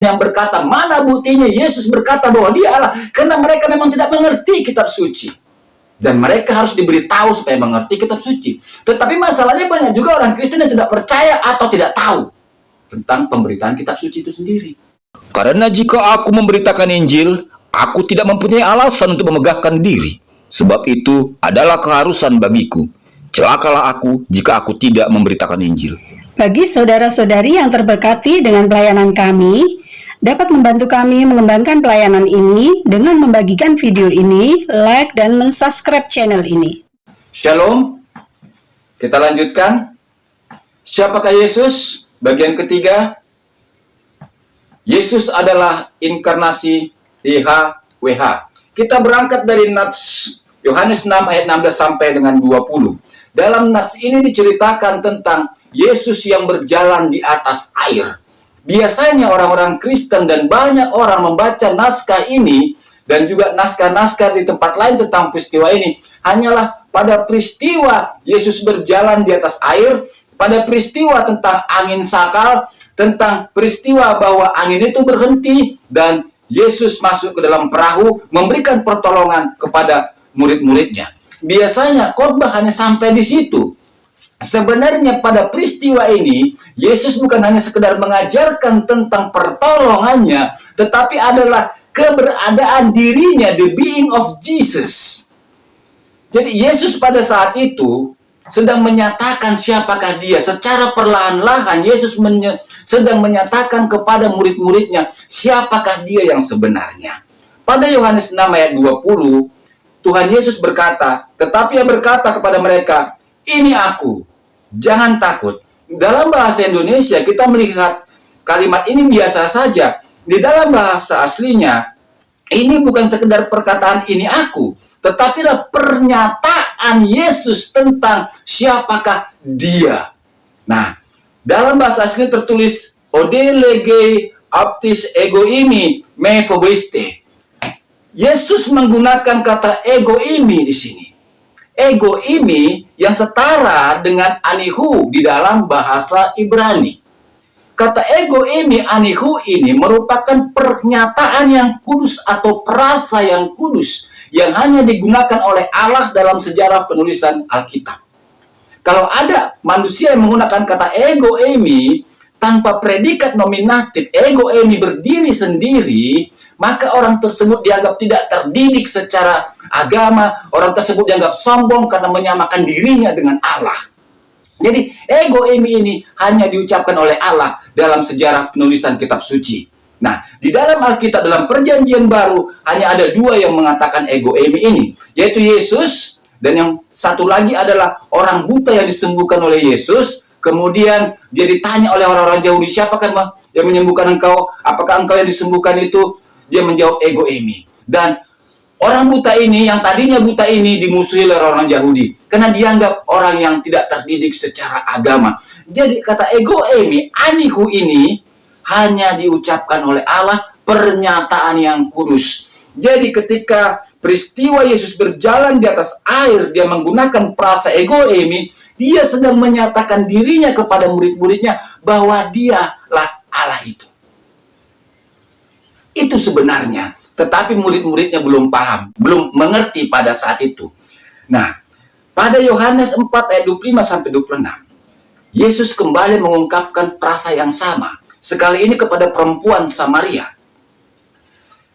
yang berkata, mana buktinya Yesus berkata bahwa dia Allah? Karena mereka memang tidak mengerti kitab suci. Dan mereka harus diberitahu supaya mengerti kitab suci. Tetapi masalahnya banyak juga orang Kristen yang tidak percaya atau tidak tahu tentang pemberitaan kitab suci itu sendiri. Karena jika aku memberitakan Injil, aku tidak mempunyai alasan untuk memegahkan diri. Sebab itu adalah keharusan bagiku. Celakalah aku jika aku tidak memberitakan Injil. Bagi saudara-saudari yang terberkati dengan pelayanan kami, dapat membantu kami mengembangkan pelayanan ini dengan membagikan video ini, like, dan mensubscribe channel ini. Shalom. Kita lanjutkan. Siapakah Yesus? Bagian ketiga. Yesus adalah inkarnasi YHWH. Kita berangkat dari Nats Yohanes 6 ayat 16 sampai dengan 20. Dalam Nats ini diceritakan tentang Yesus yang berjalan di atas air. Biasanya orang-orang Kristen dan banyak orang membaca naskah ini dan juga naskah-naskah di tempat lain tentang peristiwa ini hanyalah pada peristiwa Yesus berjalan di atas air, pada peristiwa tentang angin sakal, tentang peristiwa bahwa angin itu berhenti dan Yesus masuk ke dalam perahu memberikan pertolongan kepada murid-muridnya. Biasanya khotbah hanya sampai di situ. Sebenarnya pada peristiwa ini, Yesus bukan hanya sekedar mengajarkan tentang pertolongannya, tetapi adalah keberadaan dirinya, the being of Jesus. Jadi Yesus pada saat itu sedang menyatakan siapakah dia. Secara perlahan-lahan Yesus sedang menyatakan kepada murid-muridnya siapakah dia yang sebenarnya. Pada Yohanes 6 ayat 20, Tuhan Yesus berkata, tetapi ia berkata kepada mereka, ini aku, jangan takut. Dalam bahasa Indonesia kita melihat kalimat ini biasa saja. Di dalam bahasa aslinya, ini bukan sekedar perkataan ini aku, tetapi adalah pernyataan Yesus tentang siapakah dia. Nah, dalam bahasa asli tertulis, Ode lege aptis ego imi me phobiste. Yesus menggunakan kata ego imi di sini. Ego imi yang setara dengan anihu di dalam bahasa Ibrani. Kata ego imi anihu ini merupakan pernyataan yang kudus atau perasa yang kudus yang hanya digunakan oleh Allah dalam sejarah penulisan Alkitab. Kalau ada manusia yang menggunakan kata ego emi tanpa predikat nominatif, ego emi berdiri sendiri, maka orang tersebut dianggap tidak terdidik secara agama, orang tersebut dianggap sombong karena menyamakan dirinya dengan Allah. Jadi ego emi ini hanya diucapkan oleh Allah dalam sejarah penulisan kitab suci. Nah, di dalam Alkitab dalam perjanjian baru hanya ada dua yang mengatakan ego emi ini, yaitu Yesus dan yang satu lagi adalah orang buta yang disembuhkan oleh Yesus. Kemudian dia ditanya oleh orang-orang Yahudi, siapakah yang menyembuhkan engkau? Apakah engkau yang disembuhkan itu? Dia menjawab ego emi. Dan orang buta ini, yang tadinya buta ini dimusuhi oleh orang Yahudi karena dianggap orang yang tidak terdidik secara agama. Jadi kata ego emi, anihu ini hanya diucapkan oleh Allah, pernyataan yang kudus. Jadi ketika peristiwa Yesus berjalan di atas air, dia menggunakan frasa ego emi, dia sedang menyatakan dirinya kepada murid-muridnya bahwa dialah Allah itu. Itu sebenarnya, tetapi murid-muridnya belum paham, belum mengerti pada saat itu. Nah, pada Yohanes 4 ayat 25 sampai 26, Yesus kembali mengungkapkan frasa yang sama, sekali ini kepada perempuan Samaria.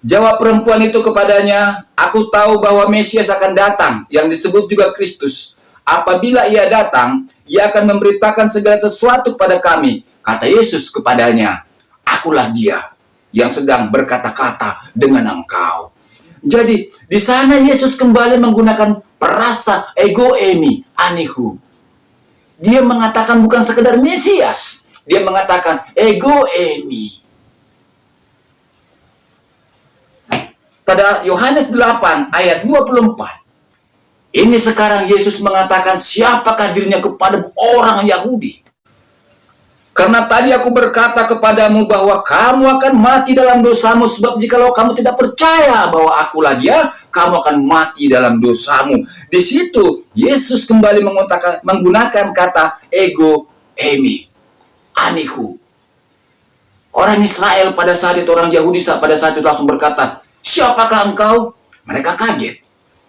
Jawab perempuan itu kepadanya, aku tahu bahwa Mesias akan datang, yang disebut juga Kristus. Apabila ia datang, ia akan memberitakan segala sesuatu kepada kami. Kata Yesus kepadanya, akulah dia yang sedang berkata-kata dengan engkau. Jadi, di sana Yesus kembali menggunakan perasa ego emi, anihu. Dia mengatakan bukan sekedar Mesias, dia mengatakan ego emi. Pada Yohanes 8 ayat 24, ini sekarang Yesus mengatakan siapakah dirinya kepada orang Yahudi. Karena tadi aku berkata kepadamu bahwa kamu akan mati dalam dosamu, sebab jikalau kamu tidak percaya bahwa akulah dia, kamu akan mati dalam dosamu. Di situ Yesus kembali menggunakan kata ego emi, anihu. Orang Israel pada saat itu, orang Yahudi pada saat itu langsung berkata, "Siapakah engkau?" Mereka kaget.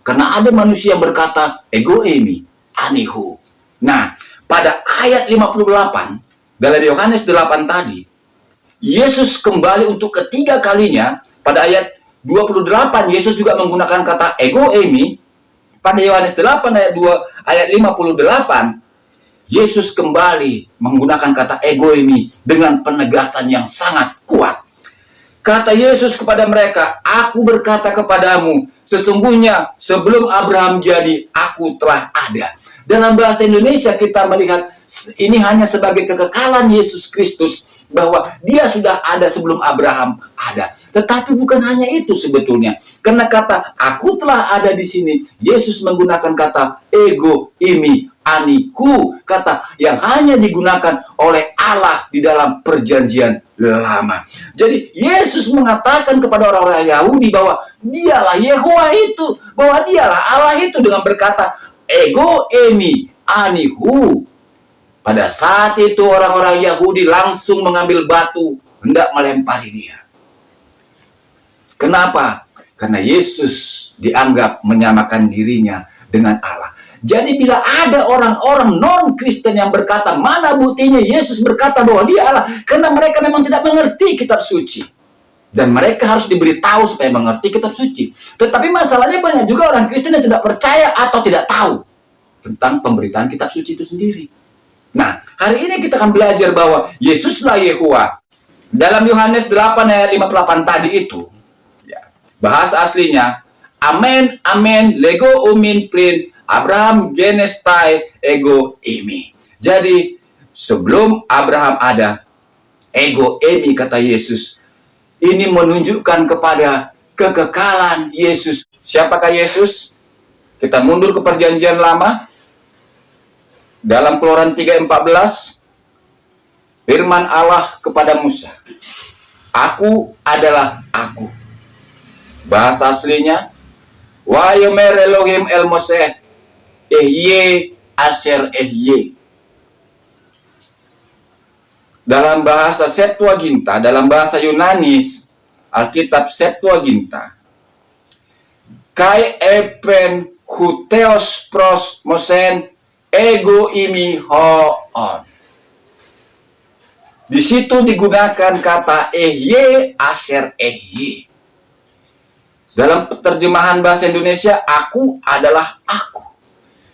Karena ada manusia yang berkata, "Ego eimi, anihu." Nah, pada ayat 58, dalam Yohanes 8 tadi, Yesus kembali untuk ketiga kalinya. Pada ayat 28, Yesus juga menggunakan kata ego eimi. Pada Yohanes 8 ayat 2, ayat 58, Yesus kembali menggunakan kata ego eimi dengan penegasan yang sangat kuat. Kata Yesus kepada mereka, "Aku berkata kepadamu, sesungguhnya sebelum Abraham jadi, aku telah ada." Dalam bahasa Indonesia kita melihat ini hanya sebagai kekekalan Yesus Kristus, bahwa dia sudah ada sebelum Abraham ada. Tetapi bukan hanya itu sebetulnya. Karena kata "aku telah ada" di sini, Yesus menggunakan kata ego eimi aniku, kata yang hanya digunakan oleh Allah di dalam perjanjian lama. Jadi Yesus mengatakan kepada orang-orang Yahudi bahwa dialah Yehowa itu, bahwa dialah Allah itu, dengan berkata ego eimi anihu. Pada saat itu orang-orang Yahudi langsung mengambil batu hendak melempari dia. Kenapa? Karena Yesus dianggap menyamakan dirinya dengan Allah. Jadi bila ada orang-orang non-Kristen yang berkata, mana buktinya Yesus berkata bahwa dia Allah? Karena mereka memang tidak mengerti kitab suci. Dan mereka harus diberitahu supaya mengerti kitab suci. Tetapi masalahnya banyak juga orang Kristen yang tidak percaya atau tidak tahu tentang pemberitaan kitab suci itu sendiri. Nah, hari ini kita akan belajar bahwa Yesuslah Yehowa. Dalam Yohanes 8 ayat 58 tadi itu, bahasa aslinya, amen, amen, lego umin prin, Abraham genestai ego eimi. Jadi, sebelum Abraham ada, ego eimi, kata Yesus. Ini menunjukkan kepada kekekalan Yesus. Siapakah Yesus? Kita mundur ke perjanjian lama. Dalam Keluaran 3:14, firman Allah kepada Musa, "Aku adalah aku." Bahasa aslinya, "Wa yomer Elohim el Moshe, ehye asher ehye." Dalam bahasa Septuaginta, dalam bahasa Yunani, Alkitab Septuaginta, "Kai epen huteos pros mosen ego eimi hoon." Di situ digunakan kata ehye asher ehye. Dalam terjemahan bahasa Indonesia, aku adalah aku.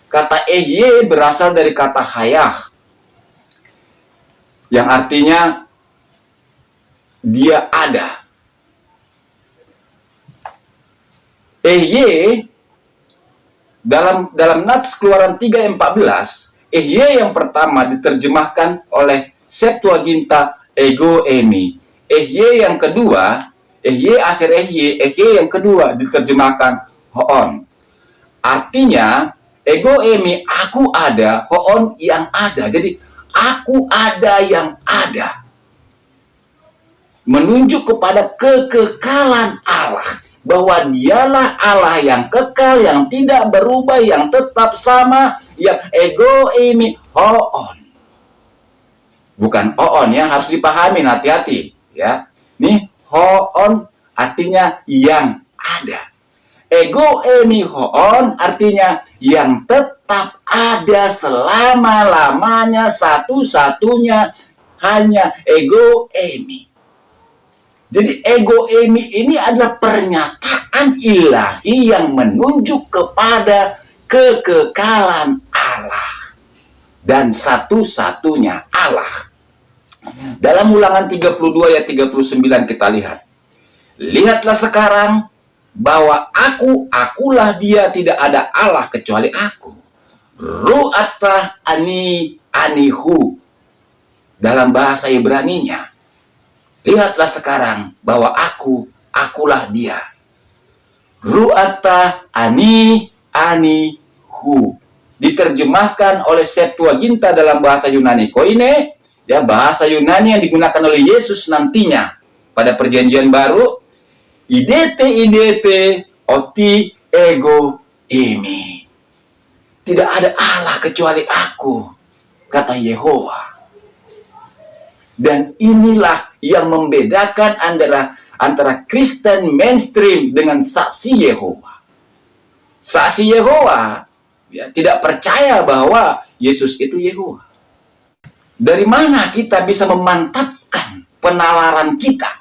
Kata ehye berasal dari kata hayah, yang artinya dia ada. Ehye dalam Nats Keluaran 3:14, ehye yang pertama diterjemahkan oleh Septuaginta ego eimi. Ehye yang kedua, ehye asher ehye yang kedua diterjemahkan hoon. Artinya ego eimi, aku ada, hoon yang ada. Jadi aku ada yang ada. Menunjuk kepada kekekalan Allah. Bahwa dialah Allah yang kekal, yang tidak berubah, yang tetap sama, yang ego eimi hoon. Bukan oon ya, harus dipahami, hati-hati ya. Nih hoon artinya yang ada. Ego eimi hoon artinya yang tetap ada selama-lamanya, satu-satunya hanya ego eimi. Jadi ego eimi ini adalah pernyataan ilahi yang menunjuk kepada kekekalan Allah dan satu-satunya Allah. Dalam Ulangan 32 ayat 39 kita lihat, "Lihatlah sekarang bahwa akulah dia, tidak ada Allah kecuali aku. Ru'ata anihu." Dalam bahasa Ibraninya, lihatlah sekarang bahwa akulah dia. Ru'ata anihu. Diterjemahkan oleh Septuaginta dalam bahasa Yunani koine, ya, bahasa Yunani yang digunakan oleh Yesus nantinya pada perjanjian baru, idete oti ego eimi. Tidak ada Allah kecuali aku, kata Yehowa. Dan inilah yang membedakan antara Kristen mainstream dengan saksi Yehova. Saksi Yehova ya, tidak percaya bahwa Yesus itu Yehova. Dari mana kita bisa memantapkan penalaran kita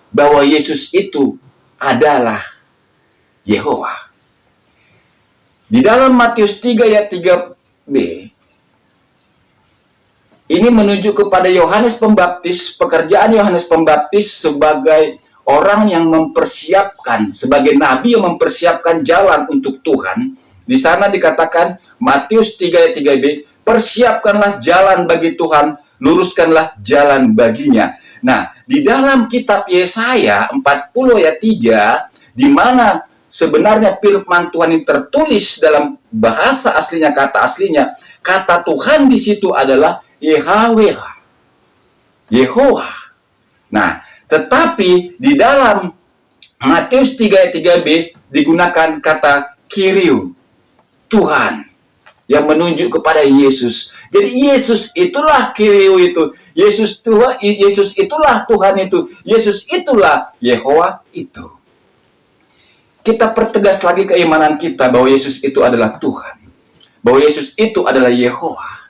bahwa Yesus itu adalah Yehova? Di dalam Matius 3 ayat 3b, ini menunjuk kepada Yohanes Pembaptis, pekerjaan Yohanes Pembaptis sebagai orang yang mempersiapkan, sebagai nabi yang mempersiapkan jalan untuk Tuhan. Di sana dikatakan, Matius 3 ayat 3b, persiapkanlah jalan bagi Tuhan, luruskanlah jalan baginya. Nah, di dalam kitab Yesaya 40 ayat 3, di mana sebenarnya firman Tuhan ini tertulis dalam bahasa aslinya, kata Tuhan di situ adalah Yahweh, Yehowa. Nah, tetapi di dalam Matius 3 ayat 3b digunakan kata Kyrios, Tuhan, yang menunjuk kepada Yesus. Jadi Yesus itulah Kyrios itu. Yesus itulah Tuhan itu. Yesus itulah Yehowa itu. Kita pertegas lagi keimanan kita bahwa Yesus itu adalah Tuhan. Bahwa Yesus itu adalah Yehowa.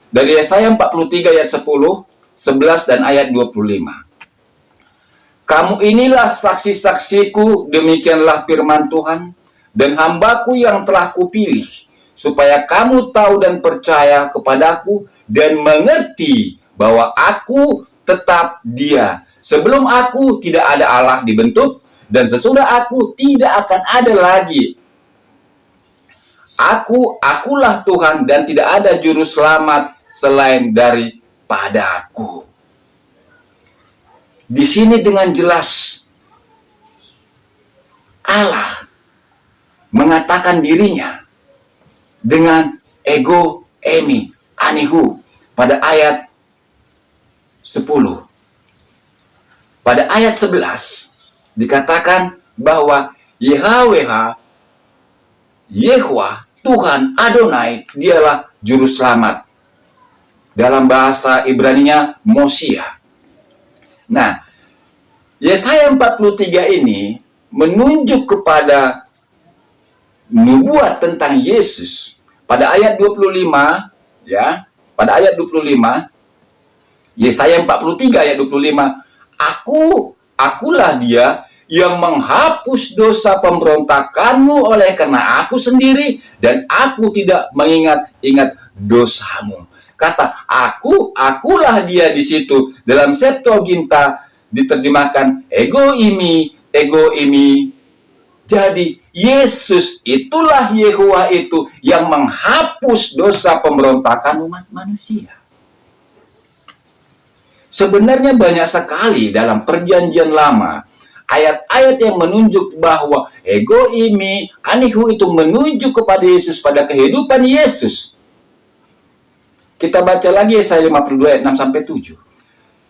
Dari Yesaya 43 ayat 10, 11 dan ayat 25. Kamu inilah saksi-saksiku, demikianlah firman Tuhan, dan hambaku yang telah kupilih, supaya kamu tahu dan percaya kepadaku, dan mengerti bahwa aku tetap Dia. Sebelum aku tidak ada Allah dibentuk, dan sesudah aku tidak akan ada lagi. Akulah Tuhan, dan tidak ada juru selamat selain daripada aku. Di sini dengan jelas Allah mengatakan dirinya dengan ego emi anihu pada ayat 10. Pada ayat 11 dikatakan bahwa Yahweh, Yehowa, Tuhan Adonai, dialah juru selamat. Dalam bahasa Ibraninya Mosia. Nah, Yesaya 43 ini menunjuk kepada nubuat tentang Yesus. Pada ayat 25, ya, pada ayat 25, Yesaya 43 ayat 25, akulah Dia yang menghapus dosa pemberontakanmu oleh karena aku sendiri, dan aku tidak mengingat-ingat dosamu. Kata akulah Dia di situ dalam Septuaginta diterjemahkan ego imi. Jadi Yesus itulah Yehowa itu yang menghapus dosa pemberontakan umat manusia. Sebenarnya banyak sekali dalam Perjanjian Lama ayat-ayat yang menunjuk bahwa ego imi anihu itu menunjuk kepada Yesus, pada kehidupan Yesus. Kita baca lagi Yesaya 52 ayat 6-7.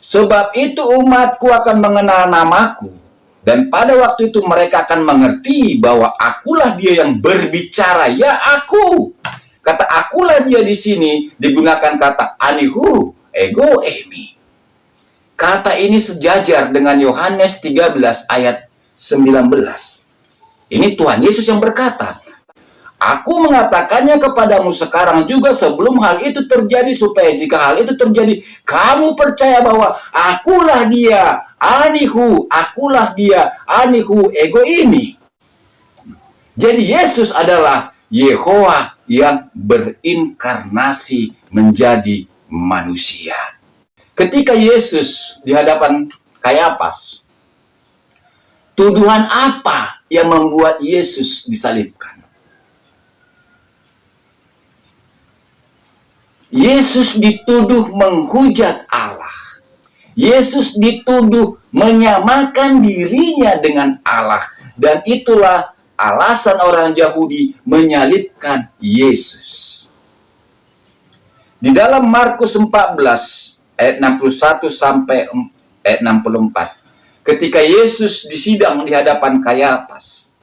Sebab itu umatku akan mengenal namaku, dan pada waktu itu mereka akan mengerti bahwa akulah Dia yang berbicara, ya aku. Kata akulah Dia di sini digunakan kata anihu, ego emi. Kata ini sejajar dengan Yohanes 13 ayat 19. Ini Tuhan Yesus yang berkata, aku mengatakannya kepadamu sekarang juga sebelum hal itu terjadi, supaya jika hal itu terjadi, kamu percaya bahwa akulah Dia, akulah Dia, anihu, ego ini. Jadi Yesus adalah Yehowa yang berinkarnasi menjadi manusia. Ketika Yesus di hadapan Kayafas, tuduhan apa yang membuat Yesus disalibkan? Yesus dituduh menghujat Allah. Yesus dituduh menyamakan dirinya dengan Allah. Dan itulah alasan orang Yahudi menyalibkan Yesus. Di dalam Markus 14 ayat 61 sampai ayat 64, ketika Yesus disidang di hadapan Kayafas,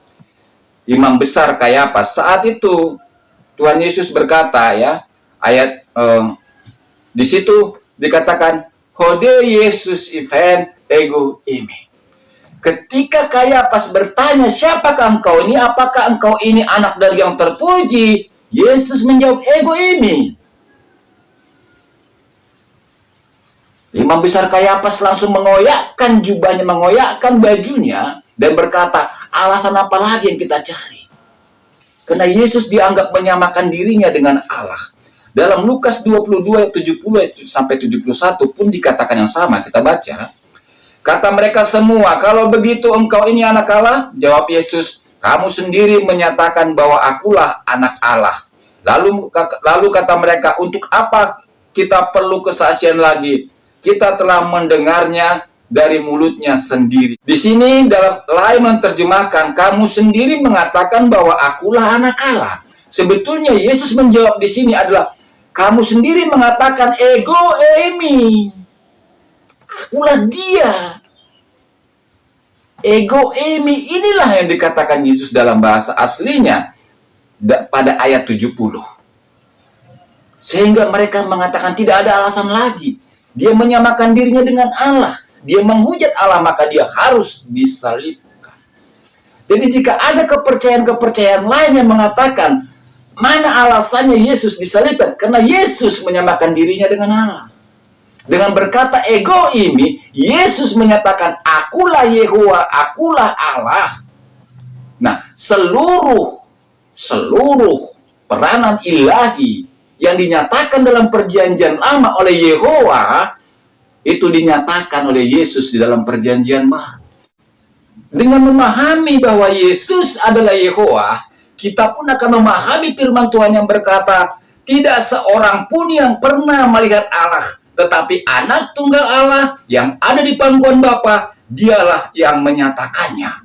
imam besar Kayafas, saat itu Tuhan Yesus berkata, ya, ayat di situ dikatakan, Hode Yesus event ego imi. Ketika Kayafas bertanya, siapakah engkau ini? Apakah engkau ini anak dari yang terpuji? Yesus menjawab, ego imi. Imam besar Kayafas langsung mengoyakkan jubahnya, mengoyakkan bajunya, dan berkata, alasan apa lagi yang kita cari? Karena Yesus dianggap menyamakan dirinya dengan Allah. Dalam Lukas 22 70 sampai 71 pun dikatakan yang sama. Kita baca. Kata mereka semua, kalau begitu engkau ini anak Allah? Jawab Yesus, kamu sendiri menyatakan bahwa akulah anak Allah. Lalu kata mereka, untuk apa kita perlu kesaksian lagi? Kita telah mendengarnya dari mulutnya sendiri. Di sini dalam lain menerjemahkan, kamu sendiri mengatakan bahwa akulah anak Allah. Sebetulnya Yesus menjawab di sini adalah, kamu sendiri mengatakan ego eimi. Akulah dia. Ego eimi, inilah yang dikatakan Yesus dalam bahasa aslinya pada ayat 70. Sehingga mereka mengatakan tidak ada alasan lagi. Dia menyamakan dirinya dengan Allah. Dia menghujat Allah, maka dia harus disalibkan. Jadi jika ada kepercayaan-kepercayaan lain yang mengatakan, mana alasannya Yesus disalibkan? Karena Yesus menyamakan dirinya dengan Allah. Dengan berkata ego ini, Yesus menyatakan, akulah Yehowa, akulah Allah. Nah, seluruh peranan ilahi yang dinyatakan dalam perjanjian lama oleh Yehowa, itu dinyatakan oleh Yesus di dalam perjanjian baru. Dengan memahami bahwa Yesus adalah Yehowa, kita pun akan memahami firman Tuhan yang berkata, tidak seorang pun yang pernah melihat Allah, tetapi anak tunggal Allah yang ada di pangkuan Bapa, dialah yang menyatakannya.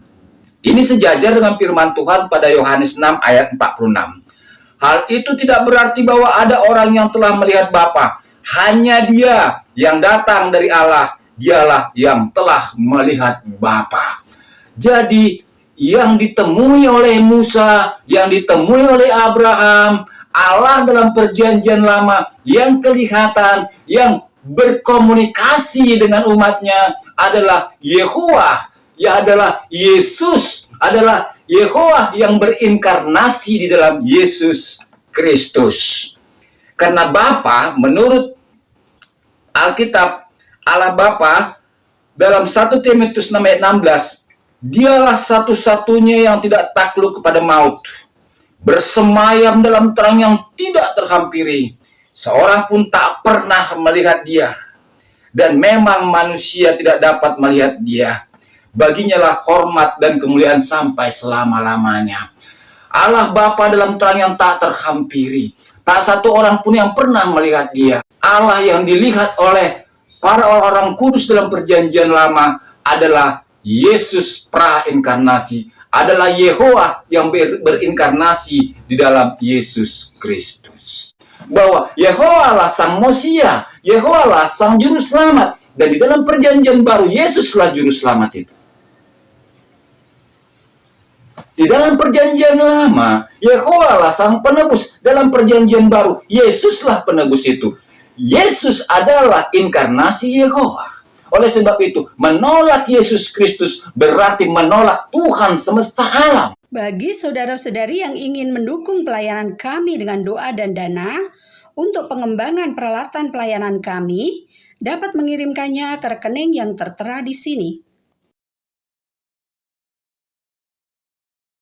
Ini sejajar dengan firman Tuhan pada Yohanes 6 ayat 46. Hal itu tidak berarti bahwa ada orang yang telah melihat Bapa. Hanya Dia yang datang dari Allah, dialah yang telah melihat Bapa. Jadi, yang ditemui oleh Musa, yang ditemui oleh Abraham, Allah dalam perjanjian lama yang kelihatan, yang berkomunikasi dengan umatnya adalah Yehowa, ya adalah Yesus, adalah Yehowa yang berinkarnasi di dalam Yesus Kristus. Karena Bapa, menurut Alkitab, Allah Bapa dalam 1 Timotius 6 ayat 16, dialah satu-satunya yang tidak takluk kepada maut, bersemayam dalam terang yang tidak terhampiri. Seorang pun tak pernah melihat Dia, dan memang manusia tidak dapat melihat Dia. Baginya lah hormat dan kemuliaan sampai selama-lamanya. Allah Bapa dalam terang yang tak terhampiri. Tak satu orang pun yang pernah melihat Dia. Allah yang dilihat oleh para orang-orang kudus dalam perjanjian lama adalah Yesus prainkarnasi, adalah Yehowa yang berinkarnasi di dalam Yesus Kristus. Bahwa Yehowa lah sang Mosia, Yehowa lah sang juru selamat, dan di dalam perjanjian baru Yesuslah juru selamat itu. Di dalam perjanjian lama Yehowa lah sang penebus, dalam perjanjian baru Yesuslah penebus itu. Yesus adalah inkarnasi Yehowa. Oleh sebab itu, menolak Yesus Kristus berarti menolak Tuhan semesta alam. Bagi saudara-saudari yang ingin mendukung pelayanan kami dengan doa dan dana untuk pengembangan peralatan pelayanan kami, dapat mengirimkannya ke rekening yang tertera di sini.